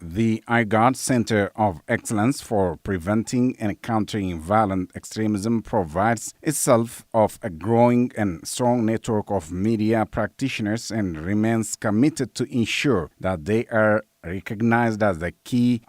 The IGAD Center of Excellence for Preventing and Countering Violent Extremism provides itself of a growing and strong network of media practitioners and remains committed to ensure that they are recognized as key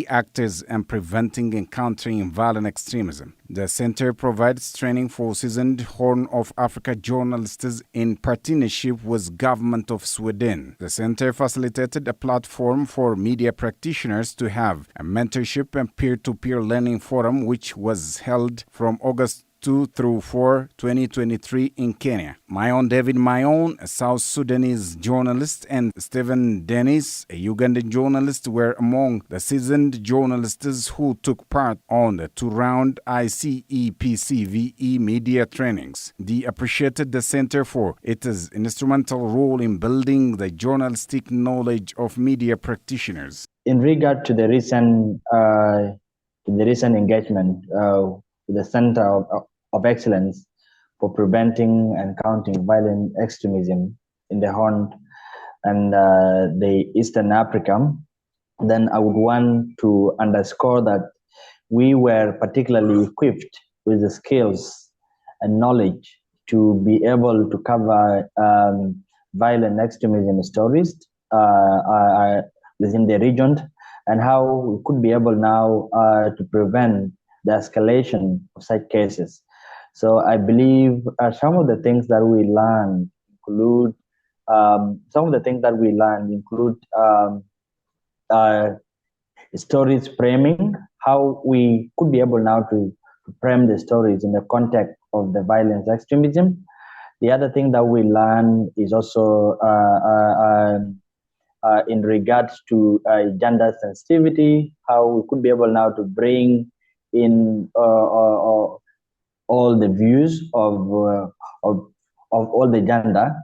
actors in preventing and countering violent extremism. The center provides training for seasoned Horn of Africa journalists in partnership with Government of Sweden. The center facilitated a platform for media practitioners to have a mentorship and peer-to-peer learning forum which was held from August 2 through 4, 2023 in Kenya. David Mayon, a South Sudanese journalist, and Stephen Dennis, a Ugandan journalist, were among the seasoned journalists who took part on the two-round ICEPCVE media trainings. They appreciated the center for its instrumental role in building the journalistic knowledge of media practitioners. In regard to the recent engagement with the Center of Excellence for Preventing and Countering Violent Extremism in the Horn and the Eastern Africa, then I would want to underscore that we were particularly equipped with the skills and knowledge to be able to cover violent extremism stories within the region, and how we could be able now to prevent the escalation of such cases. So I believe some of the things that we learned include stories framing, how we could be able now to frame the stories in the context of the violence extremism. The other thing that we learn is also in regards to gender sensitivity, how we could be able now to bring in all the views of all the gender,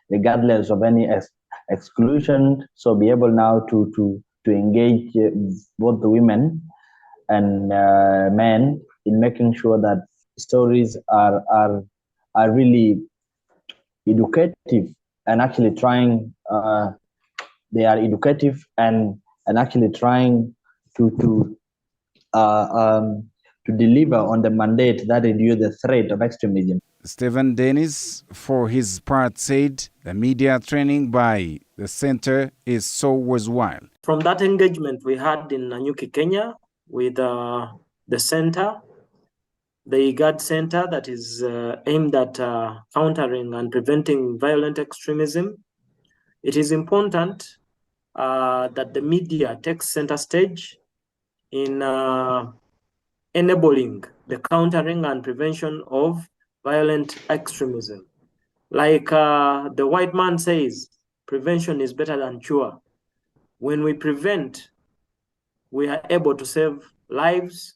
regardless of any exclusion. So be able now to engage both the women and men in making sure that stories are really educative and actually trying. They are educative and actually trying to deliver on the mandate that reduce the threat of extremism. Stephen Dennis, for his part, said the media training by the center is so worthwhile. From that engagement we had in Nanyuki, Kenya, with the center, the IGAD Center that is aimed at countering and preventing violent extremism, it is important that the media takes center stage in enabling the countering and prevention of violent extremism. Like the white man says, prevention is better than cure. When we prevent, we are able to save lives.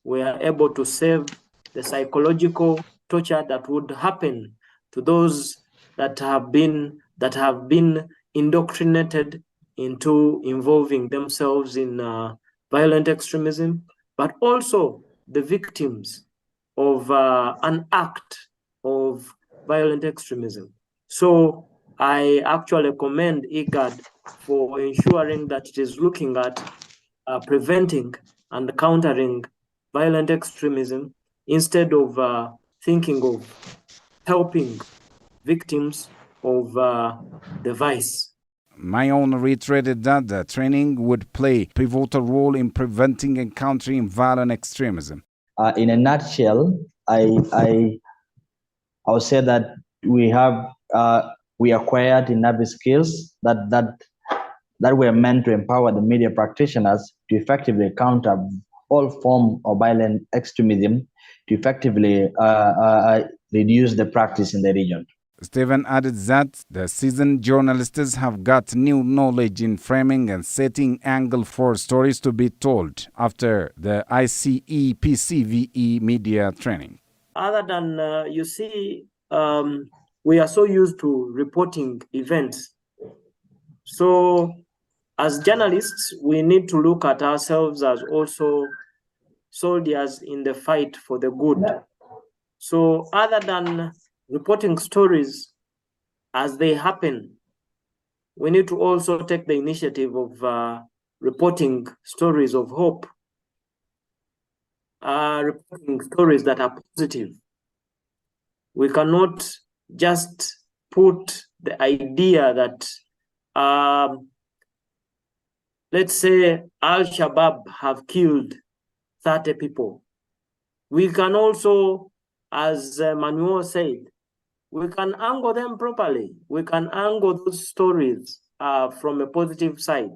We are able to save the psychological torture that would happen to those that have been indoctrinated into involving themselves in violent extremism, but also the victims of an act of violent extremism. So I actually commend IGAD for ensuring that it is looking at preventing and countering violent extremism instead of thinking of helping victims of the vice. Mayon reiterated that the training would play a pivotal role in preventing and countering violent extremism. In a nutshell, I would say that we acquired enough skills that were meant to empower the media practitioners to effectively counter all forms of violent extremism, to effectively reduce the practice in the region. Stephen added that the seasoned journalists have got new knowledge in framing and setting angle for stories to be told after the ICEPCVE media training. Other than, we are so used to reporting events. So as journalists, we need to look at ourselves as also soldiers in the fight for the good. So other than reporting stories as they happen, we need to also take the initiative of reporting stories of hope, reporting stories that are positive. We cannot just put the idea that, let's say, Al-Shabaab have killed 30 people. We can also, as Manuel said, we can angle them properly. We can angle those stories from a positive side.